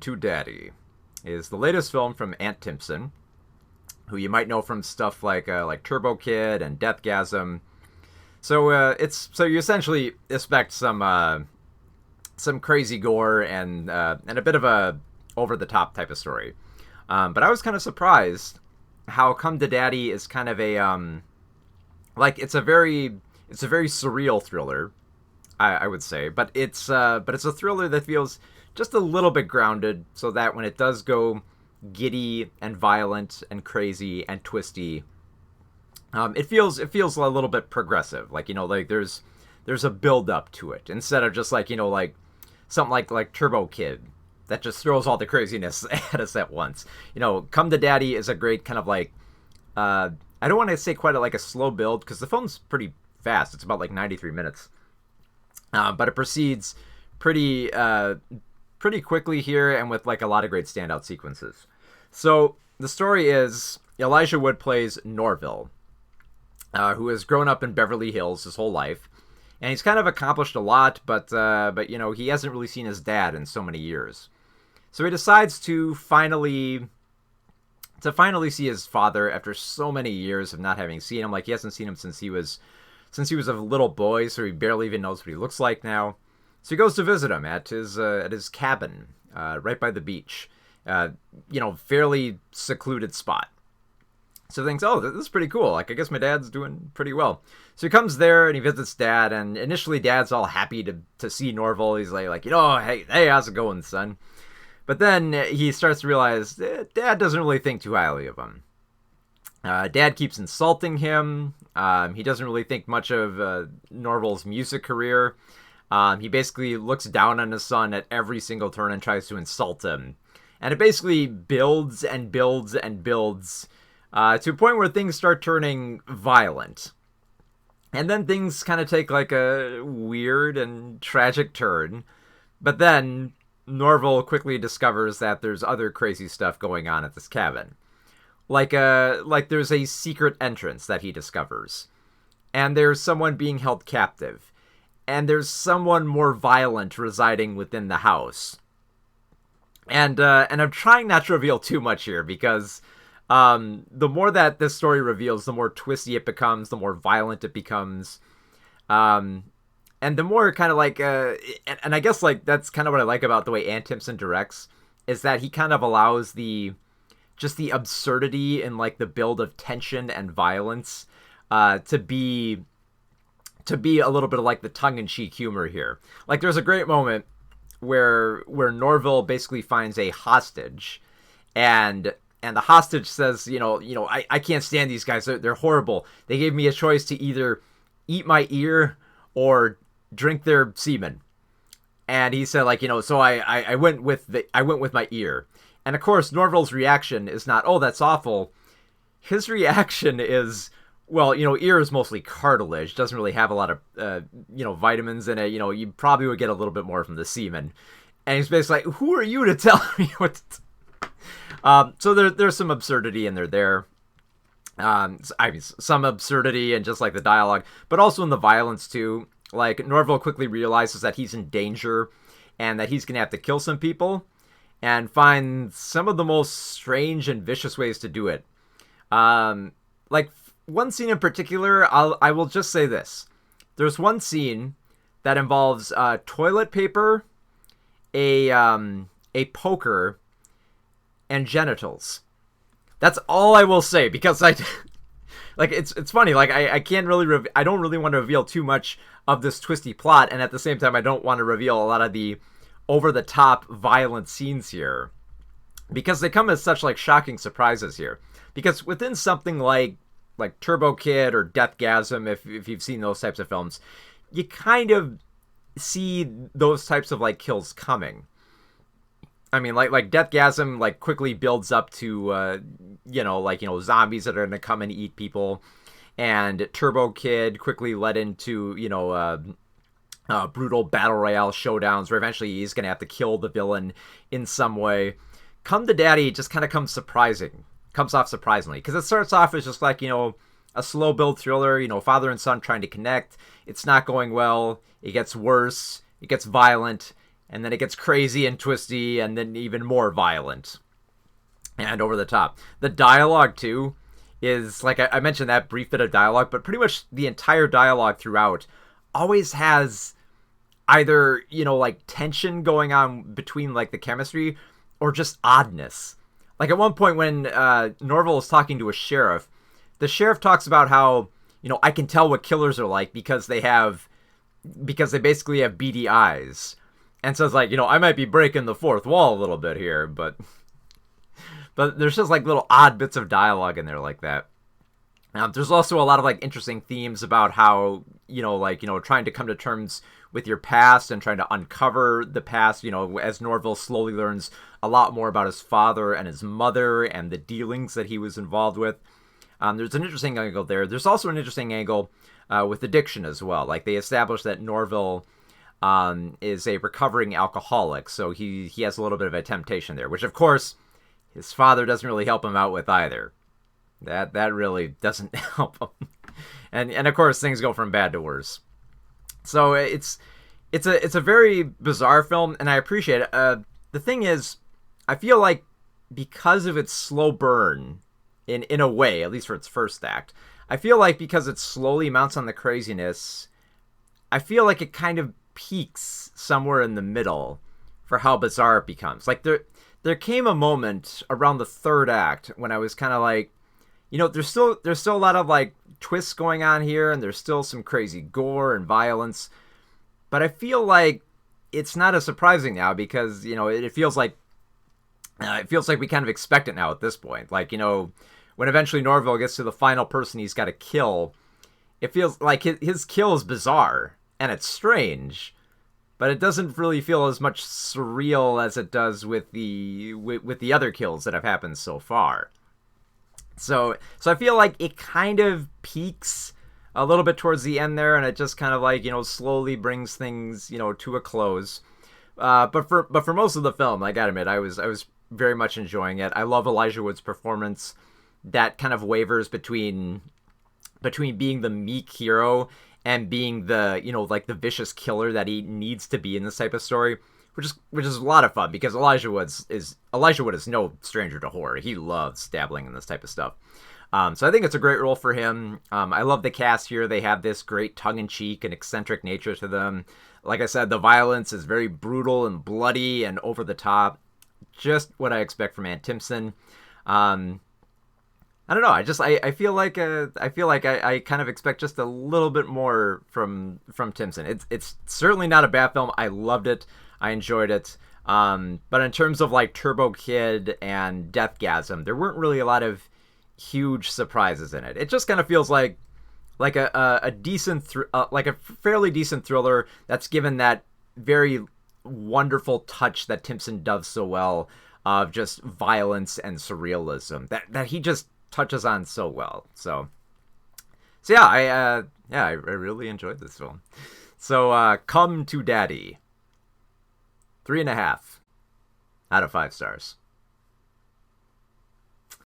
to Daddy is the latest film from Ant Timpson, who you might know from stuff like Turbo Kid and Deathgasm. So you essentially expect some crazy gore and a bit of a over the top type of story. But I was kind of surprised how Come to Daddy is kind of a like it's a very surreal thriller, I would say, but it's a thriller that feels just a little bit grounded, so that when it does go giddy and violent and crazy and twisty, it feels a little bit progressive. Like like there's a build up to it instead of just like something like Turbo Kid that just throws all the craziness at us at once. Come to Daddy is a great kind of I don't want to say quite like a slow build because the film's pretty fast. It's about like 93 minutes, but it proceeds pretty pretty quickly here and with like a lot of great standout sequences. So the story is Elijah Wood plays Norville, who has grown up in Beverly Hills his whole life, and he's kind of accomplished a lot, but he hasn't really seen his dad in so many years. So he decides to finally see his father after so many years of not having seen him. Like he hasn't seen him since he was a little boy, so he barely even knows what he looks like now. So he goes to visit him at his cabin right by the beach, fairly secluded spot. So he thinks, oh, this is pretty cool. Like, I guess my dad's doing pretty well. So he comes there and he visits Dad, and initially Dad's all happy to see Norval. He's hey, how's it going, son? But then he starts to realize Dad doesn't really think too highly of him. Dad keeps insulting him. He doesn't really think much of Norval's music career. He basically looks down on his son at every single turn and tries to insult him. And it basically builds and builds and builds to a point where things start turning violent. And then things kind of take like a weird and tragic turn. But then Norval quickly discovers that there's other crazy stuff going on at this cabin. Like there's a secret entrance that he discovers. And there's someone being held captive. And there's someone more violent residing within the house. And I'm trying not to reveal too much here because the more that this story reveals, the more twisty it becomes, the more violent it becomes, and the more kind of and I guess like that's kind of what I like about the way Ant Timpson directs, is that he kind of allows the absurdity and like the build of tension and violence to be a little bit of like the tongue-in-cheek humor here. Like there's a great moment where Norville basically finds a hostage, and the hostage says, I can't stand these guys. They're horrible. They gave me a choice to either eat my ear or drink their semen. And he said, so I went with my ear. And of course, Norville's reaction is not, oh, that's awful. His reaction is, well, ear is mostly cartilage. Doesn't really have a lot of, vitamins in it. You probably would get a little bit more from the semen. And he's basically like, who are you to tell me what to so there's some absurdity in there. Some absurdity and just like the dialogue, but also in the violence too. Like Norville quickly realizes that he's in danger and that he's going to have to kill some people and find some of the most strange and vicious ways to do it. Like one scene in particular, I will just say this. There's one scene that involves toilet paper, a poker, and genitals. That's all I will say, because it's funny. Like I can't really I don't really want to reveal too much of this twisty plot, and at the same time I don't want to reveal a lot of the over the top violent scenes here, because they come as such like shocking surprises here. Because within something like Turbo Kid or Deathgasm, if you've seen those types of films, you kind of see those types of like kills coming. I mean, like Deathgasm like quickly builds up to zombies that are gonna come and eat people, and Turbo Kid quickly led into brutal battle royale showdowns where eventually he's gonna have to kill the villain in some way. Come to Daddy just kind of comes off surprisingly, because it starts off as just like a slow build thriller, father and son trying to connect. It's not going well. It gets worse. It gets violent. and then it gets crazy and twisty, and then even more violent and over the top. The dialogue too is like I mentioned that brief bit of dialogue, but pretty much the entire dialogue throughout always has either, like tension going on between like the chemistry or just oddness. Like at one point when Norval is talking to a sheriff, the sheriff talks about how, I can tell what killers are like because they basically have beady eyes. And so it's like, I might be breaking the fourth wall a little bit here, but there's just like little odd bits of dialogue in there like that. There's also a lot of like interesting themes about how, trying to come to terms with your past and trying to uncover the past, as Norval slowly learns a lot more about his father and his mother and the dealings that he was involved with. There's an interesting angle there. There's also an interesting angle with addiction as well. Like they establish that Norval is a recovering alcoholic, so he has a little bit of a temptation there, which of course his father doesn't really help him out with either. That really doesn't help him. And of course things go from bad to worse. So it's a very bizarre film, and I appreciate it. The thing is, I feel like because of its slow burn, in a way, at least for its first act, I feel like because it slowly mounts on the craziness, I feel like it kind of peaks somewhere in the middle for how bizarre it becomes. Like there came a moment around the third act when I was kind of like, there's still a lot of like twists going on here, and there's still some crazy gore and violence, but I feel like it's not as surprising now because it feels like we kind of expect it now at this point. Like when eventually Norval gets to the final person he's got to kill, it feels like his kill is bizarre and it's strange, but it doesn't really feel as much surreal as it does with the other kills that have happened so far. So I feel like it kind of peaks a little bit towards the end there, and it just kind of like, slowly brings things, to a close. But for most of the film, I gotta admit, I was very much enjoying it. I love Elijah Wood's performance. That kind of wavers between being the meek hero and being the, like the vicious killer that he needs to be in this type of story, which is a lot of fun because Elijah Wood is no stranger to horror. He loves dabbling in this type of stuff. So I think it's a great role for him. I love the cast here. They have this great tongue-in-cheek and eccentric nature to them. Like I said, the violence is very brutal and bloody and over the top. Just what I expect from Ann Timpson. I don't know. I feel like I kind of expect just a little bit more from Timpson. It's certainly not a bad film. I loved it. I enjoyed it. But in terms of like Turbo Kid and Deathgasm, there weren't really a lot of huge surprises in it. It just kind of feels like a decent like a fairly decent thriller that's given that very wonderful touch that Timpson does so well of just violence and surrealism that he just touches on so well. So yeah, I really enjoyed this film. So Come to Daddy, 3.5 out of 5 stars.